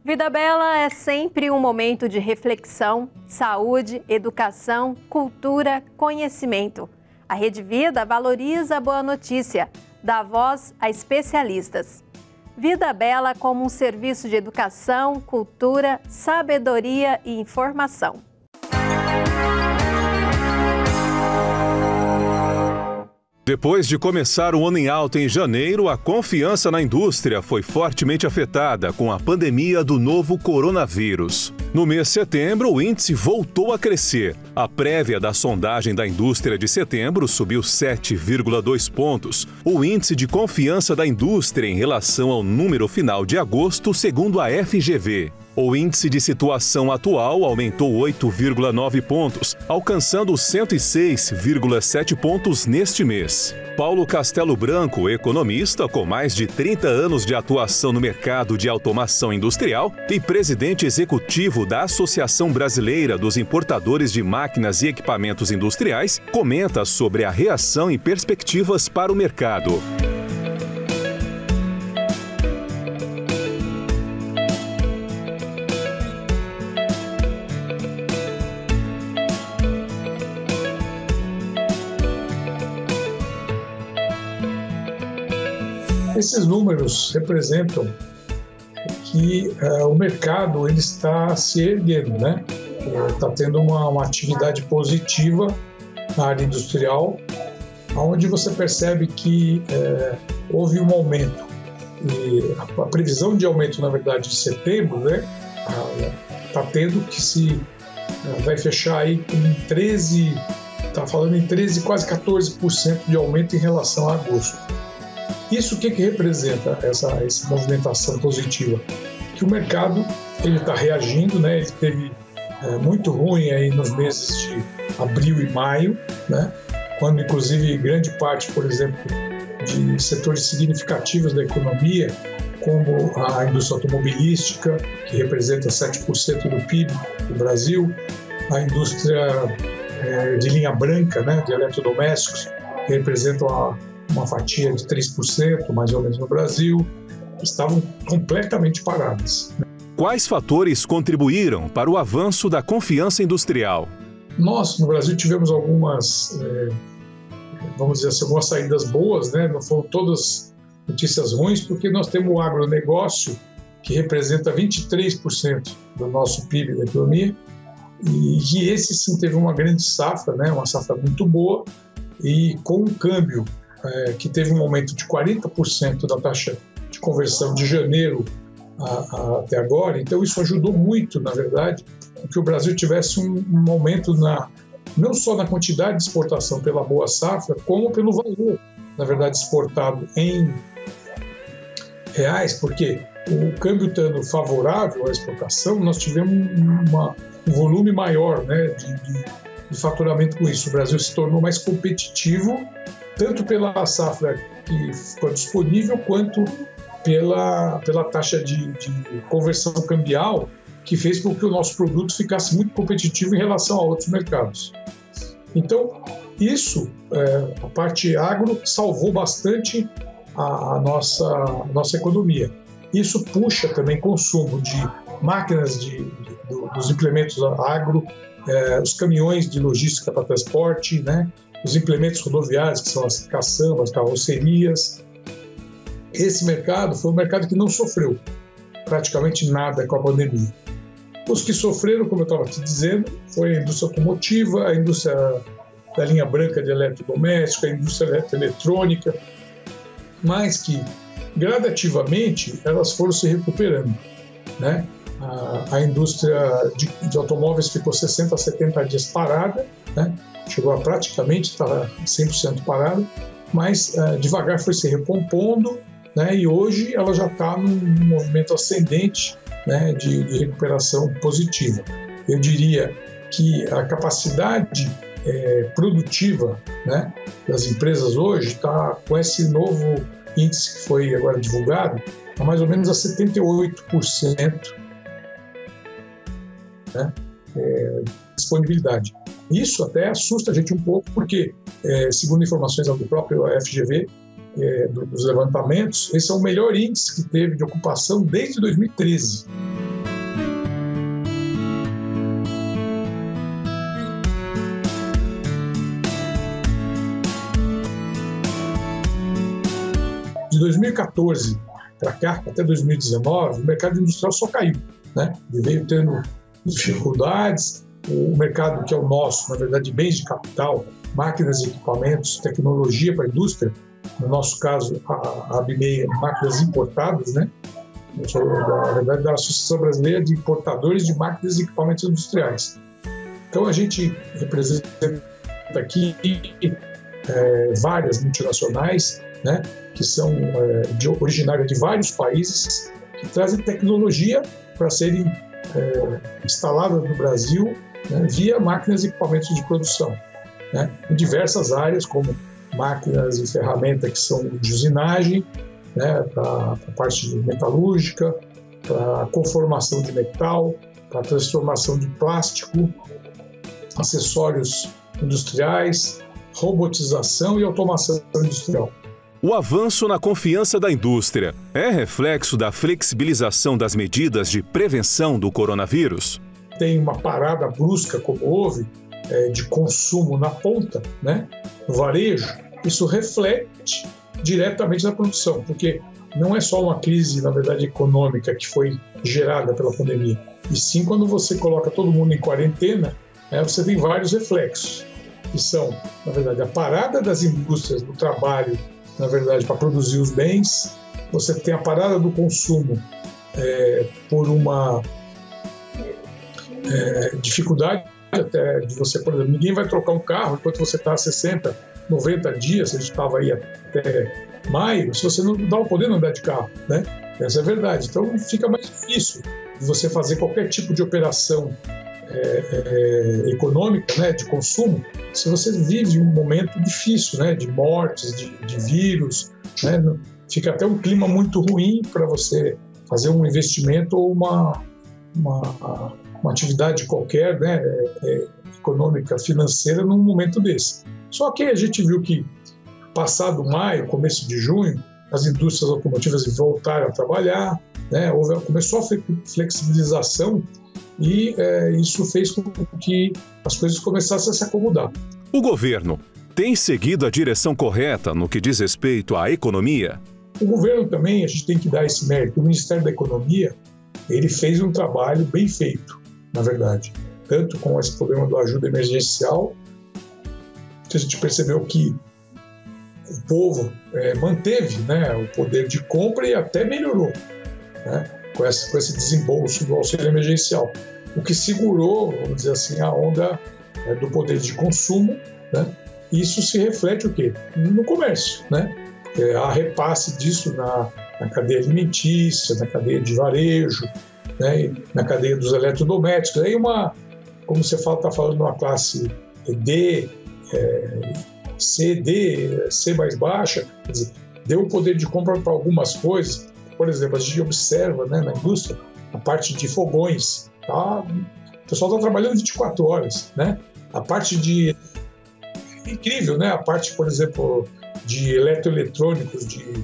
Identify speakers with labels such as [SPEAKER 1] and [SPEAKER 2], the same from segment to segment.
[SPEAKER 1] Vida Bela é sempre um momento de reflexão, saúde, educação, cultura, conhecimento. A Rede Vida valoriza a boa notícia, dá voz a especialistas. Vida Bela como um serviço de educação, cultura, sabedoria e informação.
[SPEAKER 2] Depois de começar o ano em alta em janeiro, a confiança na indústria foi fortemente afetada com a pandemia do novo coronavírus. No mês de setembro, o índice voltou a crescer. A prévia da sondagem da indústria de setembro subiu 7,2 pontos. O índice de confiança da indústria em relação ao número final de agosto, segundo a FGV. O índice de situação atual aumentou 8,9 pontos, alcançando 106,7 pontos neste mês. Paulo Castelo Branco, economista com mais de 30 anos de atuação no mercado de automação industrial e presidente executivo da Associação Brasileira dos Importadores de Máquinas e Equipamentos Industriais, comenta sobre a reação e perspectivas para o mercado.
[SPEAKER 3] Esses números representam que o mercado ele está se erguendo, né? Está tendo uma atividade positiva na área industrial, onde você percebe que houve um aumento. E a previsão de aumento, na verdade, de setembro, né? Está tendo que vai fechar aí com 13, está falando em 13, quase 14% de aumento em relação a agosto. Isso o que representa essa movimentação positiva? Que o mercado ele está reagindo, né? Ele teve muito ruim aí nos meses de abril e maio, né? Quando inclusive grande parte, por exemplo, de setores significativos da economia, como a indústria automobilística, que representa 7% do PIB do Brasil, a indústria de linha branca, né? De eletrodomésticos, que representam uma fatia de 3%, mais ou menos no Brasil, estavam completamente paradas.
[SPEAKER 2] Quais fatores contribuíram para o avanço da confiança industrial?
[SPEAKER 3] Nós, no Brasil, tivemos algumas, vamos dizer assim, algumas saídas boas, né? Não foram todas notícias ruins, porque nós temos o agronegócio, que representa 23% do nosso PIB da economia, e esse sim teve uma grande safra, né? Uma safra muito boa, e com um câmbio que teve um aumento de 40% da taxa de conversão de janeiro até agora. Então isso ajudou muito, na verdade, que o Brasil tivesse um aumento não só na quantidade de exportação pela boa safra, como pelo valor, na verdade, exportado em reais, porque o câmbio estando favorável à exportação, nós tivemos um volume maior, né, de faturamento com isso. O Brasil se tornou mais competitivo, tanto pela safra que ficou disponível, quanto pela taxa de conversão cambial, que fez com que o nosso produto ficasse muito competitivo em relação a outros mercados. Então, isso, a parte agro, salvou bastante a nossa economia. Isso puxa também consumo de máquinas dos implementos agro, os caminhões de logística para transporte, né? Os implementos rodoviários, que são as caçambas, carrocerias. Esse mercado foi um mercado que não sofreu praticamente nada com a pandemia. Os que sofreram, como eu estava te dizendo, foi a indústria automotiva, a indústria da linha branca de eletrodoméstico, a indústria eletrônica, mas que gradativamente elas foram se recuperando, né? A indústria de automóveis ficou 60 a 70 dias parada, né? Chegou a praticamente estar 100% parada, mas devagar foi se recompondo, né? E hoje ela já está num movimento ascendente, né? de recuperação positiva. Eu diria que a capacidade produtiva, né? das empresas hoje está com esse novo índice que foi agora divulgado, a mais ou menos a 78%, né? Disponibilidade. Isso até assusta a gente um pouco, porque, segundo informações do próprio FGV, dos levantamentos, esse é o melhor índice que teve de ocupação desde 2013. de 2014 para cá, até 2019, o mercado industrial só caiu, né? Ele veio tendo dificuldades. O mercado que é o nosso, na verdade, de bens de capital, máquinas e equipamentos, tecnologia para a indústria, no nosso caso, a ABMEI, máquinas importadas, né? Na verdade, da Associação Brasileira de Importadores de Máquinas e Equipamentos Industriais. Então, a gente representa aqui várias multinacionais, né, que são originárias de vários países, que trazem tecnologia para serem instaladas no Brasil, né, via máquinas e equipamentos de produção, né, em diversas áreas, como máquinas e ferramentas que são de usinagem, né, para a parte metalúrgica, para a conformação de metal, para a transformação de plástico, acessórios industriais, robotização e automação industrial.
[SPEAKER 2] O avanço na confiança da indústria é reflexo da flexibilização das medidas de prevenção do coronavírus?
[SPEAKER 3] Tem uma parada brusca, como houve, de consumo na ponta, né, no varejo. Isso reflete diretamente na produção, porque não é só uma crise, na verdade, econômica que foi gerada pela pandemia, e sim quando você coloca todo mundo em quarentena, você tem vários reflexos, que são, na verdade, a parada das indústrias no trabalho, na verdade, para produzir os bens. Você tem a parada do consumo por uma dificuldade até de você, por exemplo, ninguém vai trocar um carro enquanto você está a 60, 90 dias, a gente estava aí até maio, se você não dá o poder de andar de carro, né? Essa é a verdade. Então fica mais difícil de você fazer qualquer tipo de operação econômica, né, de consumo, se você vive um momento difícil, né, de mortes, de vírus, né, fica até um clima muito ruim para você fazer um investimento ou uma atividade qualquer, né, econômica, financeira, num momento desse. Só que a gente viu que, passado maio, começo de junho, as indústrias automotivas voltaram a trabalhar, né, começou a flexibilização e isso fez com que as coisas começassem a se acomodar.
[SPEAKER 2] O governo tem seguido a direção correta no que diz respeito à economia?
[SPEAKER 3] O governo também, a gente tem que dar esse mérito. O Ministério da Economia, ele fez um trabalho bem feito, na verdade. Tanto com esse problema da ajuda emergencial, que a gente percebeu que o povo manteve, né, o poder de compra e até melhorou, né, com esse desembolso do auxílio emergencial, o que segurou, vamos dizer assim, a onda do poder de consumo, né? Isso se reflete o quê? No comércio, né? Há repasse disso na cadeia alimentícia, na cadeia de varejo, né? Na cadeia dos eletrodomésticos. Aí como você está falando, uma classe D, C, D, C mais baixa, quer dizer, deu poder de compra para algumas coisas. Por exemplo, a gente observa, né, na indústria a parte de fogões, tá? O pessoal está trabalhando 24 horas, né? A parte de... Incrível, né? A parte, por exemplo, de eletroeletrônicos, de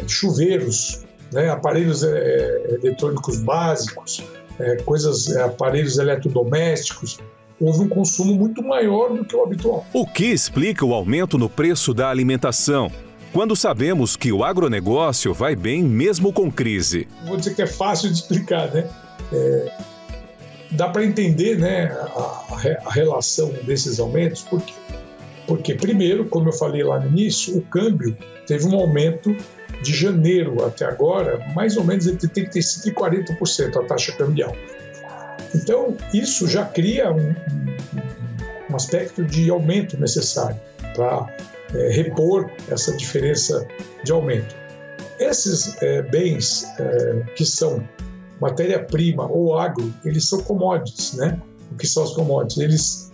[SPEAKER 3] chuveiros, né? Aparelhos eletrônicos básicos, aparelhos eletrodomésticos. Houve um consumo muito maior do que o habitual.
[SPEAKER 2] O que explica o aumento no preço da alimentação, quando sabemos que o agronegócio vai bem mesmo com crise?
[SPEAKER 3] Vou dizer que é fácil de explicar, né? Dá para entender, né, a relação desses aumentos, porque, primeiro, como eu falei lá no início, o câmbio teve um aumento de janeiro até agora, mais ou menos entre 35% e 40% a taxa cambial. Então, isso já cria um aspecto de aumento necessário para repor essa diferença de aumento. Esses bens que são matéria-prima ou agro, eles são commodities, né? O que são os commodities? Eles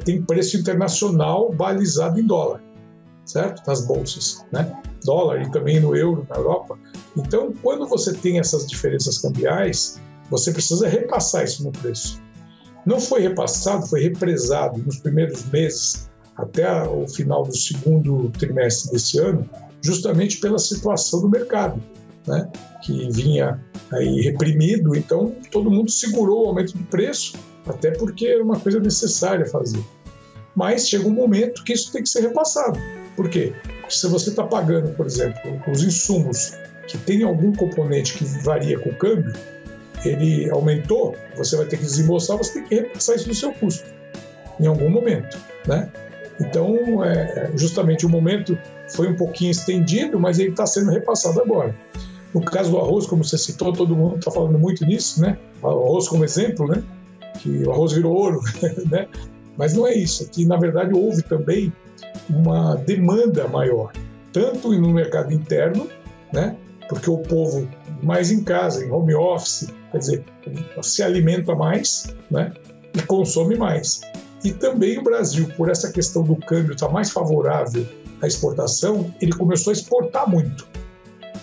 [SPEAKER 3] têm preço internacional balizado em dólar, certo? Nas bolsas, né? Dólar e também no euro na Europa. Então, quando você tem essas diferenças cambiais, você precisa repassar isso no preço. Não foi repassado, foi represado nos primeiros meses até o final do segundo trimestre desse ano, justamente pela situação do mercado, né, que vinha aí reprimido. Então todo mundo segurou o aumento de preço, até porque era uma coisa necessária fazer. Mas chega um momento que isso tem que ser repassado. Por quê? Se você está pagando, por exemplo, os insumos que tem algum componente que varia com o câmbio, ele aumentou, você vai ter que desembolsar, você tem que repassar isso no seu custo, em algum momento, né? Então, justamente o momento foi um pouquinho estendido, mas ele está sendo repassado agora. No caso do arroz, como você citou, todo mundo está falando muito nisso, né? O arroz como exemplo, né? Que o arroz virou ouro, né? Mas não é isso. Aqui, na verdade, houve também uma demanda maior, tanto no mercado interno, né? Porque o povo mais em casa, em home office, quer dizer, se alimenta mais, né? E consome mais. E também o Brasil, por essa questão do câmbio estar mais favorável à exportação, ele começou a exportar muito.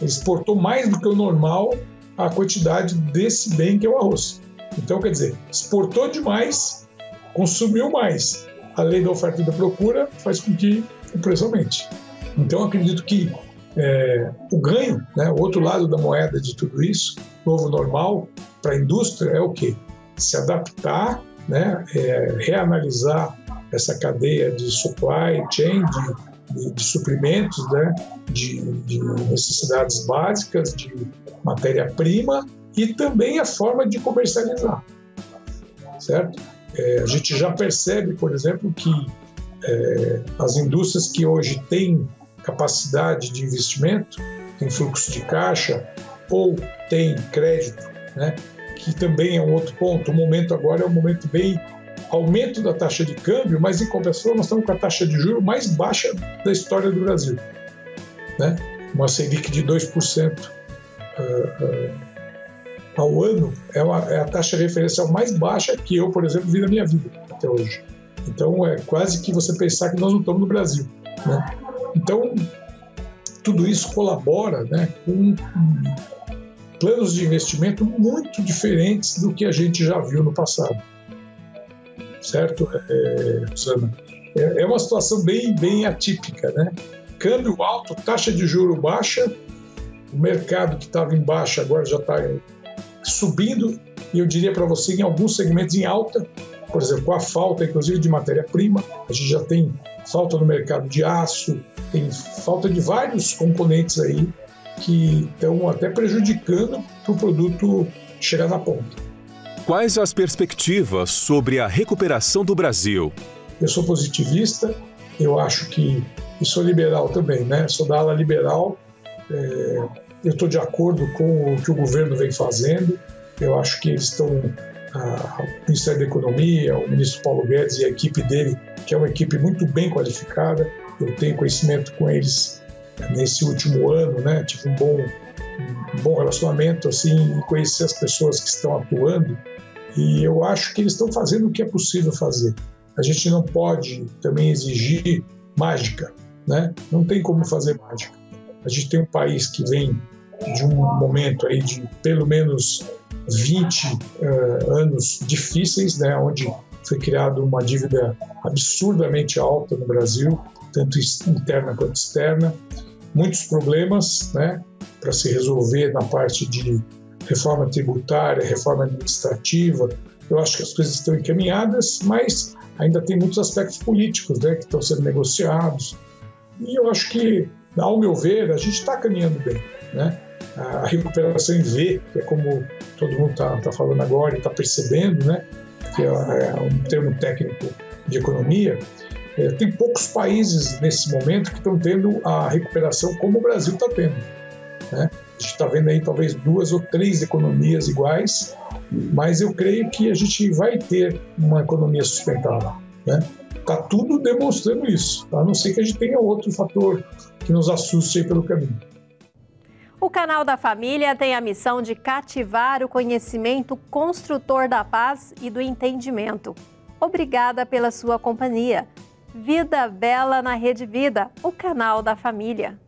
[SPEAKER 3] Ele exportou mais do que o normal a quantidade desse bem que é o arroz. Então, quer dizer, exportou demais, consumiu mais. A lei da oferta e da procura faz com que o preço aumente. Então, acredito que o ganho, né, o outro lado da moeda de tudo isso, novo normal, para a indústria é o quê? Se adaptar, né, reanalisar essa cadeia de supply chain, de suprimentos, né, de necessidades básicas, de matéria-prima e também a forma de comercializar, certo? A gente já percebe, por exemplo, que as indústrias que hoje têm capacidade de investimento, têm fluxo de caixa ou têm crédito, né, que também é um outro ponto. O momento agora é um momento bem aumento da taxa de câmbio, mas em compensação nós estamos com a taxa de juros mais baixa da história do Brasil, né? Uma Selic de 2% ao ano é a taxa referencial mais baixa que eu, por exemplo, vi na minha vida até hoje. Então é quase que você pensar que nós não estamos no Brasil, né? Então tudo isso colabora, né, com planos de investimento muito diferentes do que a gente já viu no passado. Certo, Rosana? É uma situação bem atípica, né? Câmbio alto, taxa de juro baixa, o mercado que estava em baixa agora já está subindo, e eu diria para você, em alguns segmentos em alta, por exemplo, com a falta, inclusive, de matéria-prima, a gente já tem falta no mercado de aço, tem falta de vários componentes aí que estão até prejudicando para o produto chegar na ponta.
[SPEAKER 2] Quais as perspectivas sobre a recuperação do Brasil?
[SPEAKER 3] Eu sou positivista, eu acho que, e sou liberal também, né? Sou da ala liberal, eu estou de acordo com o que o governo vem fazendo, eu acho que eles estão, o Ministério da Economia, o ministro Paulo Guedes e a equipe dele, que é uma equipe muito bem qualificada, eu tenho conhecimento com eles nesse último ano, né? Tive um bom relacionamento, assim, e conhecer as pessoas que estão atuando, e eu acho que eles estão fazendo o que é possível fazer. A gente não pode também exigir mágica, né? Não tem como fazer mágica. A gente tem um país que vem de um momento aí de pelo menos 20 anos difíceis, né? Onde foi criada uma dívida absurdamente alta no Brasil, tanto interna quanto externa, muitos problemas, né, para se resolver na parte de reforma tributária, reforma administrativa. Eu acho que as coisas estão encaminhadas, mas ainda tem muitos aspectos políticos, né, que estão sendo negociados. E eu acho que, ao meu ver, a gente está caminhando bem, né? A recuperação em V, que é como todo mundo está falando agora e está percebendo, né, que é um termo técnico de economia. Tem poucos países nesse momento que estão tendo a recuperação como o Brasil está tendo, né? A gente está vendo aí talvez 2 ou 3 economias iguais, mas eu creio que a gente vai ter uma economia sustentável, né? Está tudo demonstrando isso, a não ser que a gente tenha outro fator que nos assuste aí pelo caminho.
[SPEAKER 1] O Canal da Família tem a missão de cativar o conhecimento construtor da paz e do entendimento. Obrigada pela sua companhia. Vida Bela na Rede Vida, o canal da família.